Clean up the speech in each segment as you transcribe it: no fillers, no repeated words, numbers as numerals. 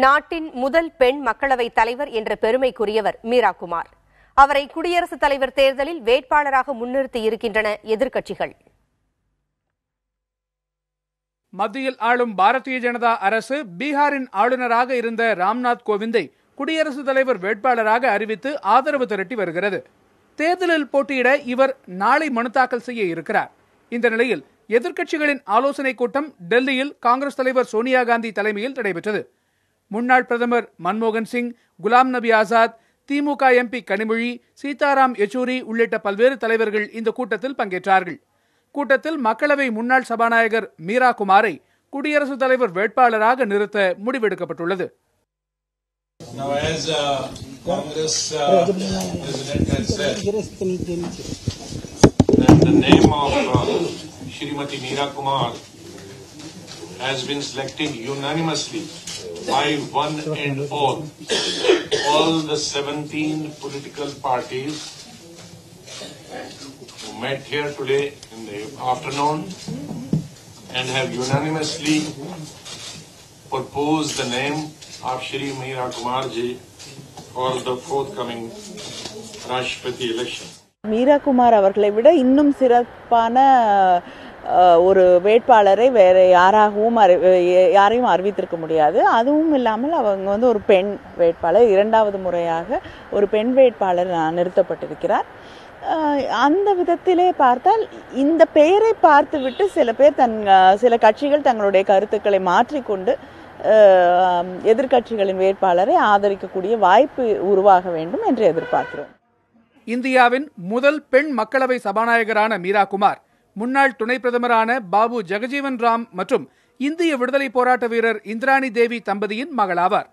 நாட்டின் முதல் பெண் மக்களவைத் தலைவர் என்ற பெருமைக்குரியவர் மீரா குமார். அவரை குடியரசுத் தலைவர் தேர்தலில் வேட்பாளராக முன்னிறுத்தியிருக்கின்றன எதிர்க்கட்சிகள். மத்தியில் ஆளும் பாரதிய ஜனதா அரசு பீகாரின் ஆளுநராக இருந்த ராம்நாத் கோவிந்தை குடியரசுத் தலைவர் வேட்பாளராக அறிவித்து ஆதரவு திரட்டி வருகிறது. தேர்தலில் போட்டியிட இவர் நாளை மனு தாக்கல் செய்ய இருக்கிறார். இந்த நிலையில் எதிர்க்கட்சிகளின் ஆலோசனைக் கூட்டம் டெல்லியில் காங்கிரஸ் தலைவர் சோனியா காந்தி தலைமையில் நடைபெற்றது. முன்னாள் பிரதமர் மன்மோகன் சிங், குலாம் நபி ஆசாத், திமுக எம்பி கனிமொழி, சீதாராம் யெச்சூரி உள்ளிட்ட பல்வேறு தலைவர்கள் இந்த கூட்டத்தில் பங்கேற்றார்கள். கூட்டத்தில் மக்களவை முன்னாள் சபாநாயகர் மீரா குமாரை குடியரசுத் தலைவர் வேட்பாளராக நிறுத்த முடிவெடுக்கப்பட்டுள்ளது. Now, as Congress President has said, that the name of Shrimati Meera Kumar has been selected unanimously by one and all. All the 17 political parties who met here today in the afternoon and have unanimously proposed the name of Shri Meera Kumar ji for the forthcoming Rashtrapati election. Meera Kumar அவர்களை விட இன்னும் சிறப்பான ஒரு வேட்பாளரை வேற யாரையும் அறிவித்திருக்க முடியாது. அதுவும் இல்லாமல் அவங்க ஒரு பெண் வேட்பாளர், இரண்டாவது முறையாக ஒரு பெண் வேட்பாளர் நிறுத்தப்பட்டிருக்கிறார். அந்த விதத்திலே பார்த்தால் இந்த பெயரை பார்த்துவிட்டு சில கட்சிகள் தங்களுடைய கருத்துக்களை மாற்றிக்கொண்டு எதிர்க்கட்சிகளின் வேட்பாளரை ஆதரிக்கக்கூடிய வாய்ப்பு உருவாக வேண்டும் என்று எதிர்பார்க்கிறோம். இந்தியாவின் முதல் பெண் மக்களவை சபாநாயகரான மீரா குமார் முன்னாள் துணை பிரதமரான பாபு ஜெகஜீவன் ராம் மற்றும் இந்திய விடுதலை போராட்ட வீரர் இந்திராணி தேவி தம்பதியின் மகளாவார்.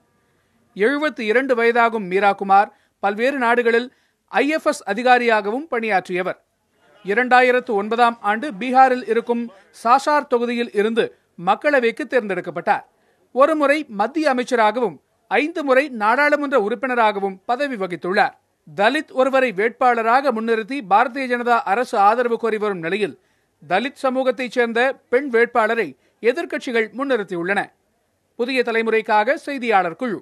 72 வயதாகும் மீரா குமார் பல்வேறு நாடுகளில் IFS அதிகாரியாகவும் பணியாற்றியவர். 2009ஆம் ஆண்டு பீகாரில் இருக்கும் சாசார் தொகுதியில் இருந்து மக்களவைக்கு தேர்ந்தெடுக்கப்பட்டார். ஒருமுறை மத்திய அமைச்சராகவும் 5 முறை நாடாளுமன்ற உறுப்பினராகவும் பதவி வகித்துள்ளார். தலித் ஒருவரை வேட்பாளராக முன்னிறுத்தி பாரதிய ஜனதா அரசு ஆதரவு கோரி வரும் நிலையில் தலித் சமூகத்தைச் சேர்ந்த பெண் வேட்பாளரை எதிர்க்கட்சிகள் முன்னிறுத்தியுள்ளன. புதிய தலைமுறைக்காக செய்தியாளர் குழு.